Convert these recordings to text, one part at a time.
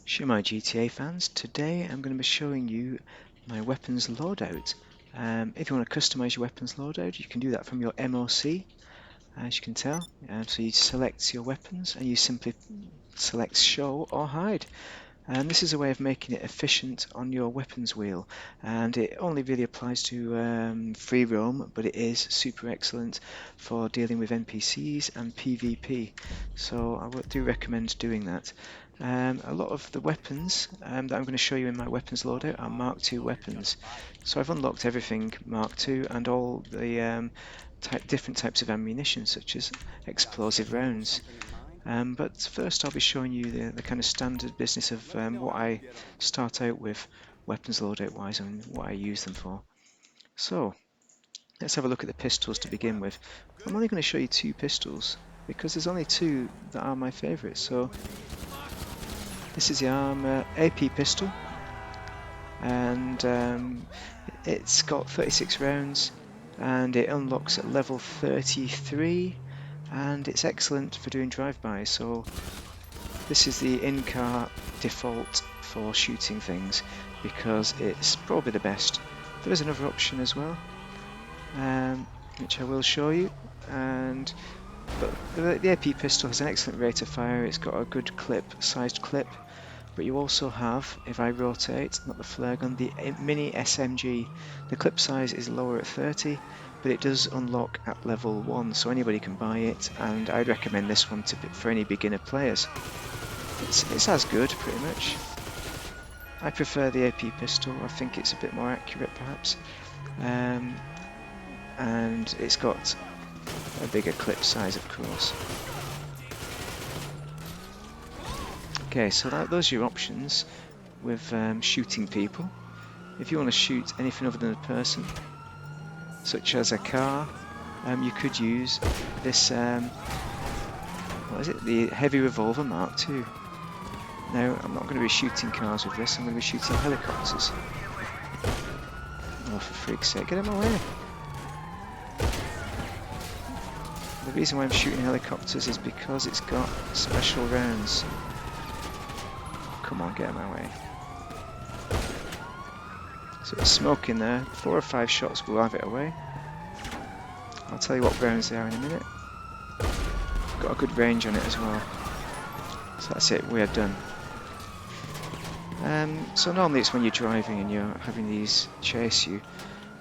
Shemai GTA fans, today I'm going to be showing you my weapons loadout. If you want to customize your weapons loadout, you can do that from your MOC, as you can tell. So you select your weapons and you simply select show or hide. And this is a way of making it efficient on your weapons wheel, and it only really applies to free roam, but it is super excellent for dealing with NPCs and PvP, so I do recommend doing that. A lot of the weapons that I'm going to show you in my weapons loadout are Mark II weapons, so I've unlocked everything Mark II and all the different types of ammunition such as explosive rounds. But first I'll be showing you the kind of standard business of what I start out with weapons loadout wise and what I use them for. So let's have a look at the pistols to begin with. I'm only going to show you two pistols because there's only two that are my favourites. So this is the AP pistol, and it's got 36 rounds and it unlocks at level 33, and it's excellent for doing drive-bys. So this is the in-car default for shooting things because it's probably the best. There is another option as well, which I will show you, but the AP pistol has an excellent rate of fire. It's got a good sized clip, but you also have, if I rotate, not the flare gun, the mini SMG. The clip size is lower at 30, but it does unlock at level 1, so anybody can buy it, and I'd recommend this one for any beginner players. It's as good, pretty much. I prefer the AP pistol. I think it's a bit more accurate, perhaps, and it's got a bigger clip size, of course. Okay, so those are your options with shooting people. If you want to shoot anything other than a person, such as a car, you could use this, what is it, the heavy revolver Mark II. Now, I'm not going to be shooting cars with this, I'm going to be shooting helicopters. Oh, for freak's sake, get out of my way! The reason why I'm shooting helicopters is because it's got special rounds. Come on, get out of my way. So it's smoke in there, 4 or 5 shots will have it away. I'll tell you what rounds they are in a minute. Got a good range on it as well. So that's it, we are done. So normally it's when you're driving and you're having these chase you,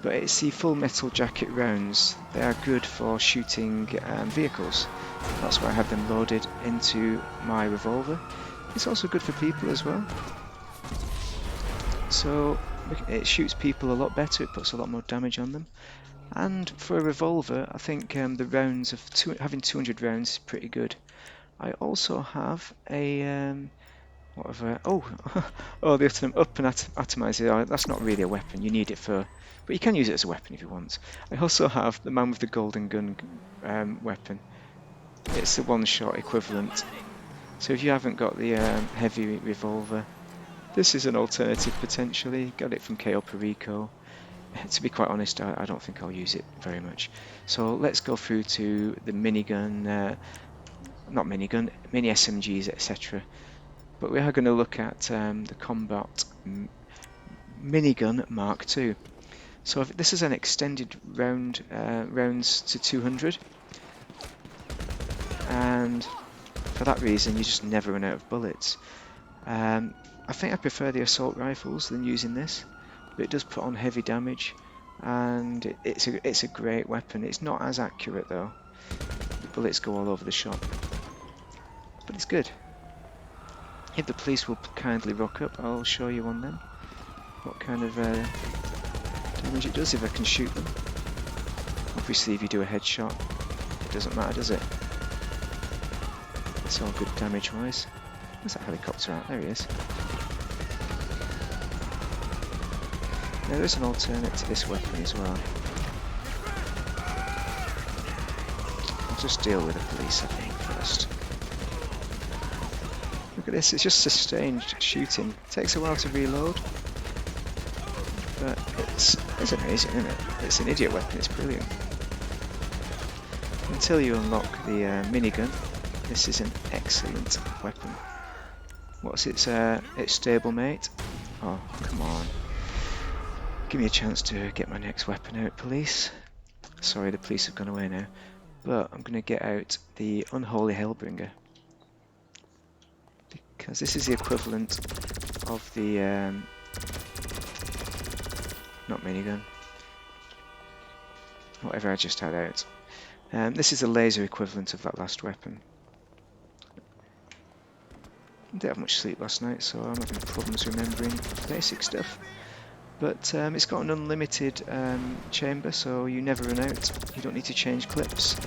but it's the full metal jacket rounds. They are good for shooting vehicles. That's why I have them loaded into my revolver. It's also good for people as well. So it shoots people a lot better, it puts a lot more damage on them. And for a revolver, I think the rounds of having 200 rounds is pretty good. I also have a oh, the up and atomizer. That's not really a weapon. You need it for, but you can use it as a weapon if you want. I also have the man with the golden gun weapon. It's the one-shot equivalent. So if you haven't got the heavy revolver, this is an alternative potentially. Got it from KO Perico. To be quite honest, I don't think I'll use it very much. So let's go through to the minigun, not minigun, mini SMGs, etc. But we are going to look at the combat minigun Mark II. So this is an extended rounds to 200, and for that reason you just never run out of bullets. I think I prefer the assault rifles than using this, but it does put on heavy damage, and it's a great weapon. It's not as accurate though. The bullets go all over the shop, but it's good. If the police will kindly rock up, I'll show you on them what kind of damage it does if I can shoot them. Obviously if you do a headshot, it doesn't matter, does it? It's all good damage wise. Where's that helicopter at? There he is. Now there's an alternate to this weapon as well. I'll just deal with the police I think first. Look at this, it's just sustained shooting. It takes a while to reload, but it's amazing, isn't it? It's an idiot weapon, it's brilliant. Until you unlock the minigun, this is an excellent weapon. What's its stablemate? Oh, come on. Give me a chance to get my next weapon out, police. Sorry, the police have gone away now. But I'm going to get out the Unholy Hellbringer. Because this is the equivalent of the... not minigun. Whatever I just had out. This is the laser equivalent of that last weapon. I didn't have much sleep last night, so I'm having problems remembering basic stuff. But it's got an unlimited chamber, so you never run out. You don't need to change clips.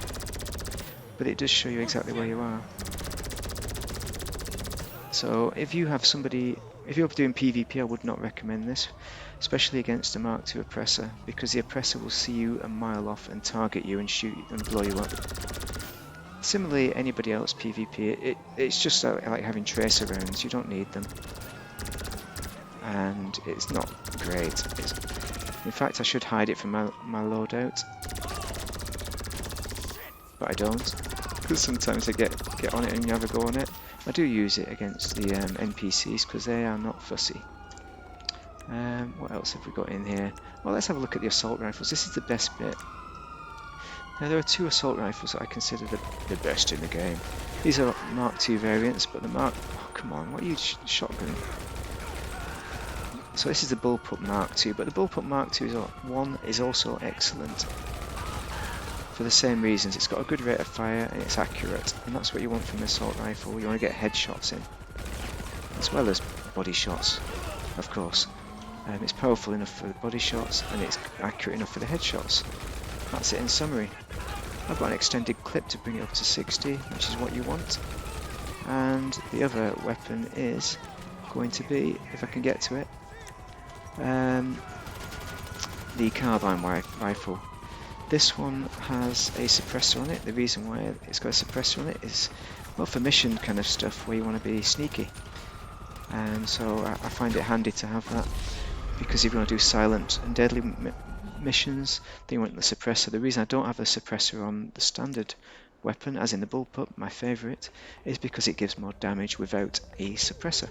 But it does show you exactly where you are. So if you have somebody, if you're doing PvP, I would not recommend this, especially against a Mark II oppressor, because the oppressor will see you a mile off and target you and shoot and blow you up. Similarly, anybody else PvP, it's just like having tracer rounds. You don't need them. And it's not great. In fact, I should hide it from my loadout, but I don't, because sometimes I get on it and never go on it. I do use it against the NPCs because they are not fussy. What else have we got in here? Well, let's have a look at the assault rifles. This is the best bit. Now, there are two assault rifles that I consider the best in the game. These are Mark II variants, but the Mark... Oh, come on, what are you shotgun? So this is the Bullpup Mark II, but the Bullpup Mark II is also excellent for the same reasons. It's got a good rate of fire and it's accurate, and that's what you want from an assault rifle. You want to get headshots in, as well as body shots, of course. It's powerful enough for the body shots and it's accurate enough for the headshots. That's it in summary. I've got an extended clip to bring it up to 60, which is what you want. And the other weapon is going to be, if I can get to it, the carbine rifle. This one has a suppressor on it. The reason why it's got a suppressor on it is, well, for mission kind of stuff where you want to be sneaky. And so I find it handy to have that, because if you want to do silent and deadly missions, then you want the suppressor. The reason I don't have a suppressor on the standard weapon, as in the Bullpup, my favourite, is because it gives more damage without a suppressor.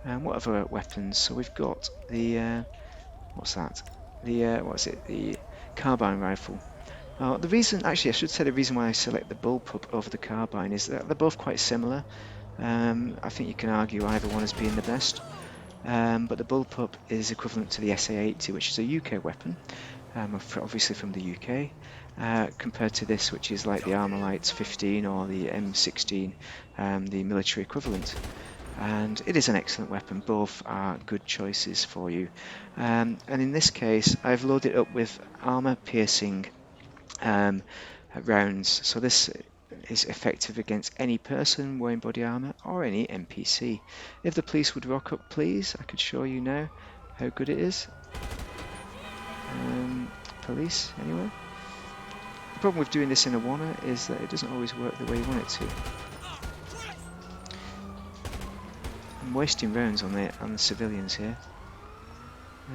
And what other weapons? So we've got the what's that? The carbine rifle. The reason, actually, I should say the reason why I select the Bullpup over the carbine is that they're both quite similar. I think you can argue either one as being the best. But the Bullpup is equivalent to the SA-80, which is a UK weapon, obviously from the UK, compared to this, which is like the Armalite 15 or the M16, the military equivalent. And it is an excellent weapon. Both are good choices for you. And in this case, I've loaded it up with armor-piercing rounds. So this is effective against any person wearing body armor or any NPC. If the police would rock up, please, I could show you now how good it is. Police, anyway. The problem with doing this in a wanna is that it doesn't always work the way you want it to. I'm wasting rounds on the civilians here.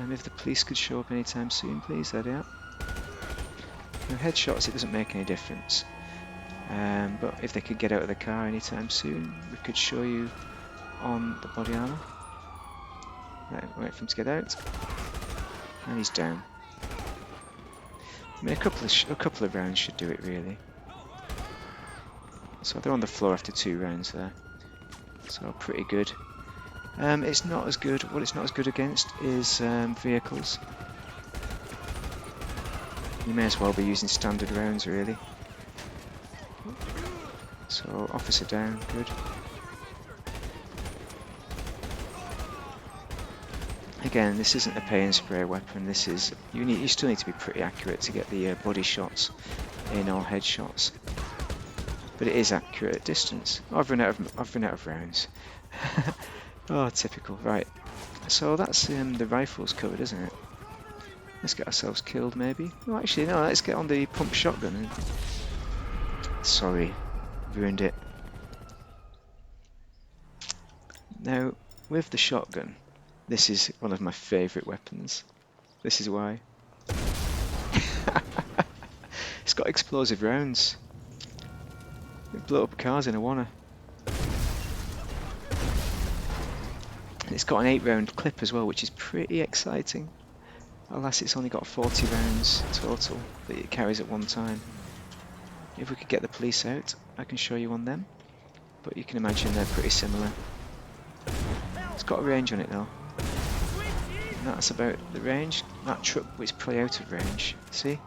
If the police could show up anytime soon, please, there they are. Now, headshots, it doesn't make any difference. But if they could get out of the car anytime soon, we could show you on the body armor. Right, wait for him to get out. And he's down. I mean, a couple of rounds should do it, really. So they're on the floor after 2 rounds there. So pretty good. It's not as good. What it's not as good against is vehicles. You may as well be using standard rounds, really. So officer down, good. Again, this isn't a pay and spray weapon. This is you still need to be pretty accurate to get the body shots in or headshots. But it is accurate at distance. Oh, I've run out of rounds. Oh, typical. Right. So that's the rifles covered, isn't it? Let's get ourselves killed, maybe. Oh, actually, no. Let's get on the pump shotgun. Sorry, ruined it. Now, with the shotgun, this is one of my favourite weapons. This is why. It's got explosive rounds. It blow up cars in a wanna. It's got an 8-round clip as well, which is pretty exciting. Alas, it's only got 40 rounds total that it carries at one time. If we could get the police out, I can show you on them, but you can imagine they're pretty similar. It's got a range on it though. And that's about the range. That truck is probably out of range, see?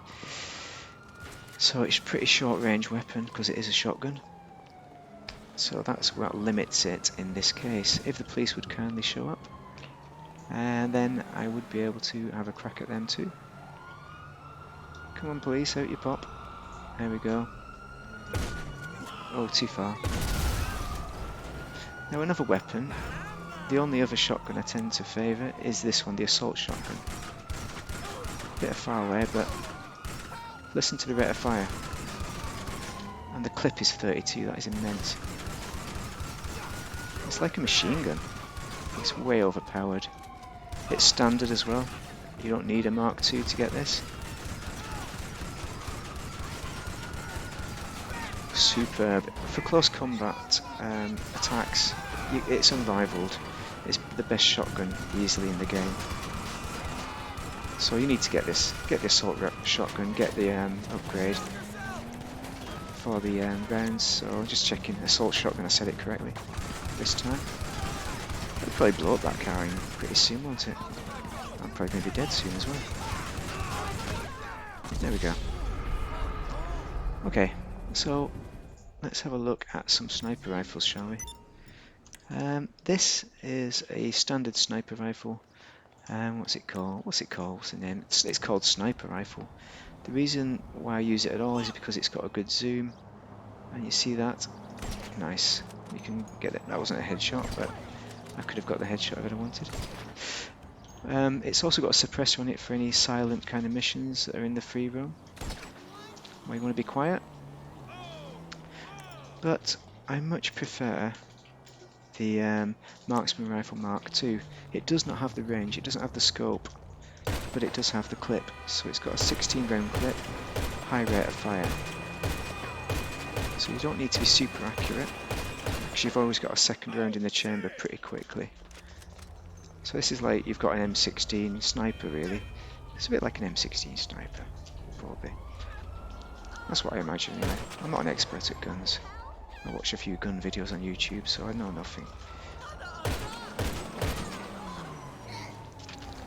So it's a pretty short range weapon because it is a shotgun. So that's what limits it in this case. If the police would kindly show up, and then I would be able to have a crack at them too. Come on police, out you pop. There we go. Oh, too far. Now another weapon, the only other shotgun I tend to favour is this one, the assault shotgun. Bit far away, but listen to the rate of fire. And the clip is 32, that is immense. It's like a machine gun. It's way overpowered. It's standard as well. You don't need a Mark II to get this. Superb. For close combat attacks, it's unrivaled. It's the best shotgun easily in the game. So you need to get this. Get the assault shotgun. Get the upgrade for the rounds. So just checking. Assault shotgun. I said it correctly this time. I'll probably blow up that car pretty soon, won't it? I'm probably going to be dead soon as well. There we go. Okay, so let's have a look at some sniper rifles, shall we? This is a standard sniper rifle. What's it called? What's the name? It's called sniper rifle. The reason why I use it at all is because it's got a good zoom, and you see that? Nice. You can get it. That wasn't a headshot, but I could have got the headshot if I wanted. It's also got a suppressor on it for any silent kind of missions that are in the free roam, where you want to be quiet. But I much prefer the Marksman Rifle Mark II. It does not have the range, it doesn't have the scope, but it does have the clip. So it's got a 16-round clip, high rate of fire. So you don't need to be super accurate, because you've always got a second round in the chamber pretty quickly. So this is like you've got an M16 sniper really. It's a bit like an M16 sniper, probably. That's what I imagine anyway. I'm not an expert at guns. I watch a few gun videos on YouTube, so I know nothing.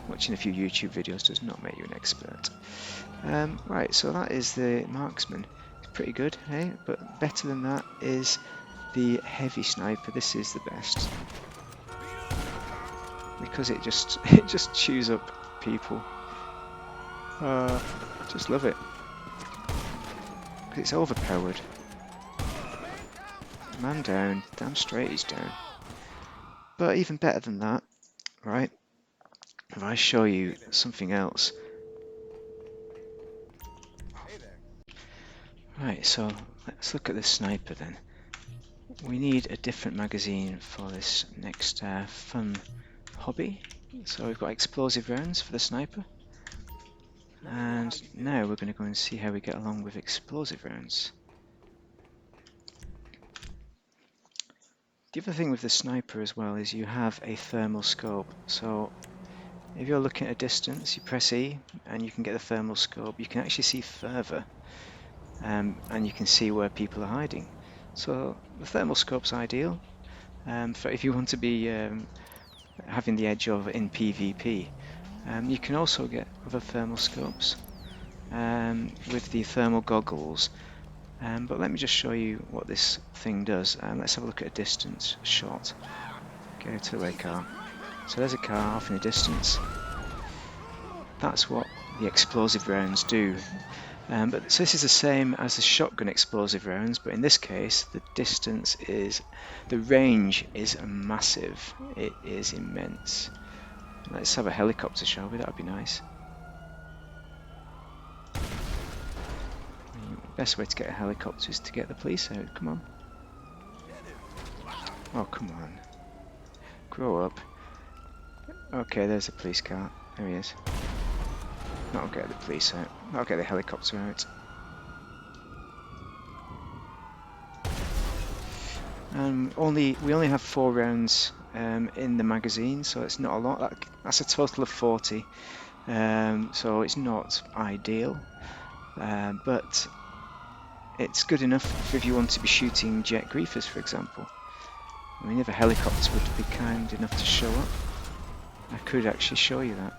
Watching a few YouTube videos does not make you an expert. Right, so that is the marksman. It's pretty good, hey? But better than that is the heavy sniper. This is the best, because it just chews up people. Just love it. It's overpowered. Man down, damn straight he's down. But even better than that, right? If I show you something else. Right, so let's look at the sniper then. We need a different magazine for this next fun hobby. So we've got explosive rounds for the sniper. And now we're going to go and see how we get along with explosive rounds. The other thing with the sniper as well is you have a thermal scope. So if you're looking at a distance, you press E and you can get the thermal scope. You can actually see further, and you can see where people are hiding. So the thermal scope's ideal for if you want to be having the edge over in PvP. You can also get other thermal scopes with the thermal goggles. But let me just show you what this thing does. Let's have a look at a distance shot. Go to the car. So there's a car off in the distance. That's what the explosive rounds do. But so this is the same as the shotgun explosive rounds, but in this case the range is massive. It is immense. Let's have a helicopter, shall we? That would be nice. Best way to get a helicopter is to get the police out. Come on. Oh, come on. Grow up. Okay, there's a police car. There he is. That'll get the police out. That'll get the helicopter out. We only have 4 rounds in the magazine, so it's not a lot. That's a total of 40, so it's not ideal, but it's good enough if you want to be shooting jet griefers, for example. I mean, if a helicopter would be kind enough to show up, I could actually show you that.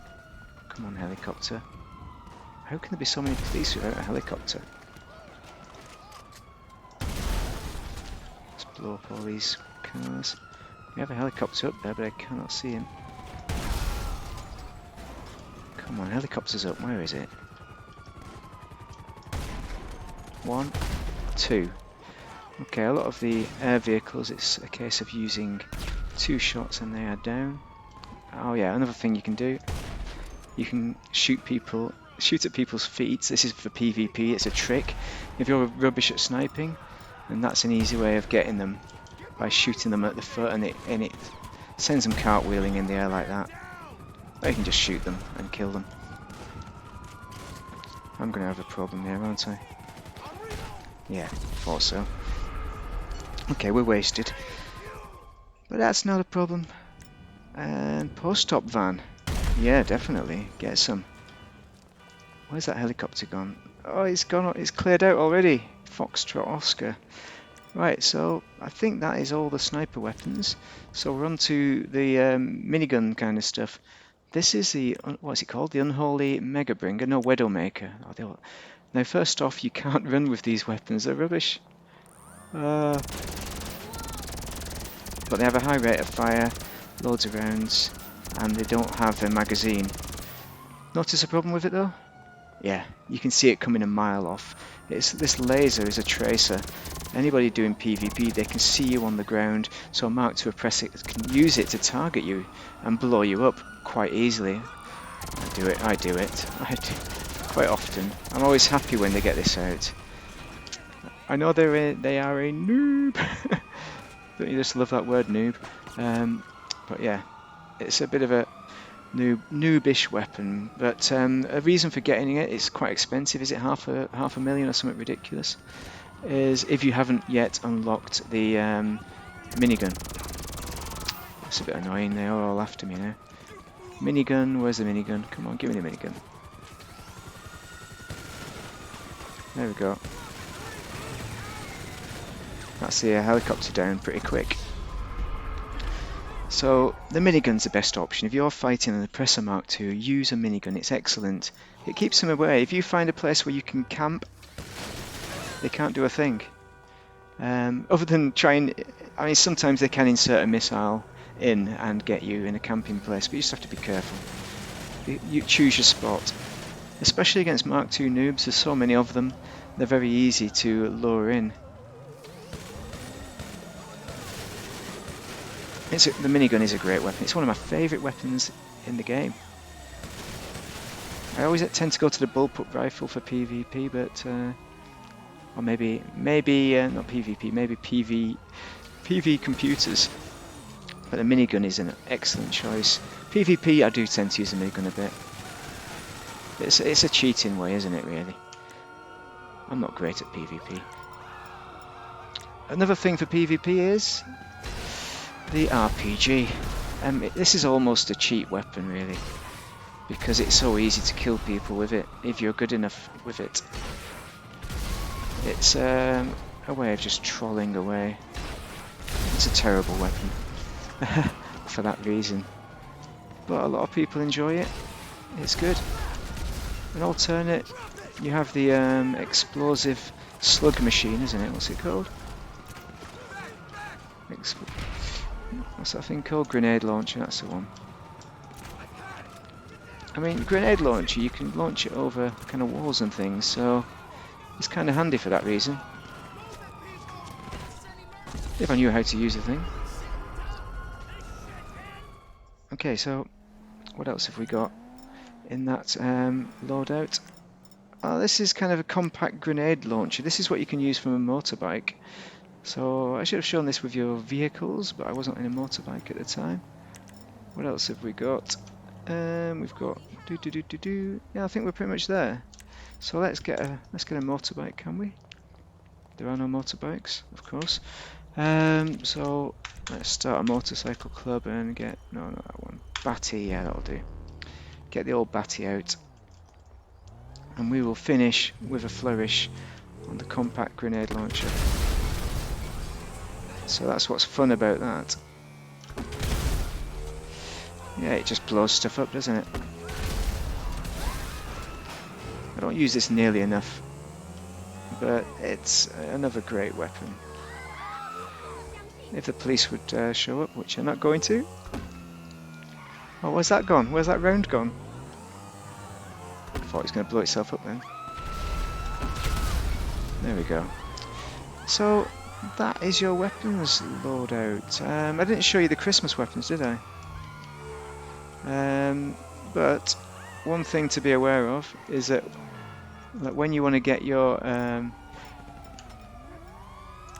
Come on, helicopter. How can there be so many police without a helicopter? Let's blow up all these cars. We have a helicopter up there, but I cannot see him. Come on, helicopter's up. Where is it? 1, 2. Okay, a lot of the air vehicles, it's a case of using 2 shots and they are down. Oh yeah, another thing you can do, you can shoot at people's feet. This is for PvP, it's a trick. If you're rubbish at sniping, then that's an easy way of getting them, by shooting them at the foot, and it sends them cartwheeling in the air like that. Or you can just shoot them and kill them. I'm going to have a problem here, aren't I? Yeah, thought so. Okay, we're wasted. But that's not a problem. And post-op van. Yeah, definitely. Get some. Where's that helicopter gone? Oh, it's gone. It's cleared out already. Foxtrot Oscar. Right, so I think that is all the sniper weapons. So we're on to the minigun kind of stuff. This is the, what's it called? The Unholy Megabringer? No, Widowmaker. Oh, now, first off, you can't run with these weapons. They're rubbish. But they have a high rate of fire, loads of rounds, and they don't have a magazine. Notice a problem with it though? Yeah, you can see it coming a mile off. This laser is a tracer. Anybody doing PvP, they can see you on the ground, so a Mark II oppressor can use it to target you and blow you up quite easily. I do it quite often. I'm always happy when they get this out. I know they are a noob. Don't you just love that word, noob? But yeah, it's a bit of a noobish weapon. But a reason for getting it, it's quite expensive. Is it half a million or something ridiculous? Is if you haven't yet unlocked the minigun. That's a bit annoying. They are all after me now. Minigun, where's the minigun? Come on, give me the minigun. There we go. That's the helicopter down pretty quick. So the minigun's the best option. If you're fighting an oppressor Mark II, use a minigun. It's excellent. It keeps them away. If you find a place where you can camp, they can't do a thing. Other than trying, I mean, sometimes they can insert a missile in and get you in a camping place, but you just have to be careful. You choose your spot. Especially against Mark II noobs, there's so many of them, they're very easy to lure in. The minigun is a great weapon. It's one of my favourite weapons in the game. I always tend to go to the bullpup rifle for PvP, but or maybe not PvP, maybe PV computers. But the minigun is an excellent choice. PvP, I do tend to use the minigun a bit. It's a cheating way, isn't it, really? I'm not great at PvP. Another thing for PvP is the RPG. This is almost a cheat weapon, really, because it's so easy to kill people with it if you're good enough with it. It's a way of just trolling away. It's a terrible weapon for that reason, but a lot of people enjoy it. It's good. An alternate, you have the explosive slug machine, isn't it? What's it called? What's that thing called? Grenade launcher, that's the one. I mean, grenade launcher, you can launch it over kind of walls and things, so it's kind of handy for that reason. If I knew how to use the thing. Okay, so what else have we got in that loadout? Oh, this is kind of a compact grenade launcher. This is what you can use from a motorbike. So I should have shown this with your vehicles, but I wasn't in a motorbike at the time. What else have we got? We've got yeah, I think we're pretty much there. So let's get a motorbike, can we? There are no motorbikes, of course. So let's start a motorcycle club and get, no, not that one. Batty, yeah, that'll do. Get the old Batty out. And we will finish with a flourish on the compact grenade launcher. So that's what's fun about that. Yeah, it just blows stuff up, doesn't it? I don't use this nearly enough, but it's another great weapon. If the police would show up, which they're not going to. Oh, where's that gone? Where's that round gone? I thought it was going to blow itself up then. There we go. So that is your weapons loadout. I didn't show you the Christmas weapons, did I? But one thing to be aware of is that when you want to get your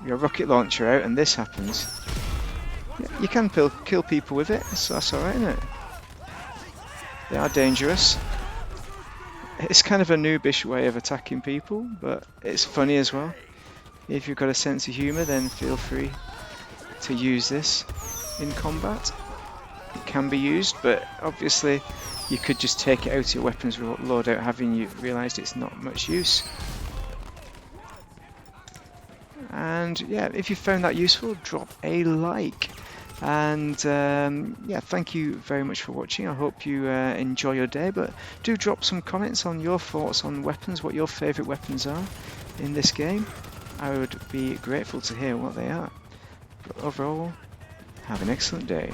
rocket launcher out and this happens, you can kill people with it, so that's alright, isn't it? They are dangerous. It's kind of a noobish way of attacking people, but it's funny as well. If you've got a sense of humour, then feel free to use this in combat. It can be used, but obviously you could just take it out of your weapons loadout having you realised it's not much use. And yeah, if you found that useful, drop a like. And yeah, thank you very much for watching. I hope you enjoy your day, but do drop some comments on your thoughts on weapons, what your favourite weapons are in this game. I would be grateful to hear what they are. But overall, have an excellent day.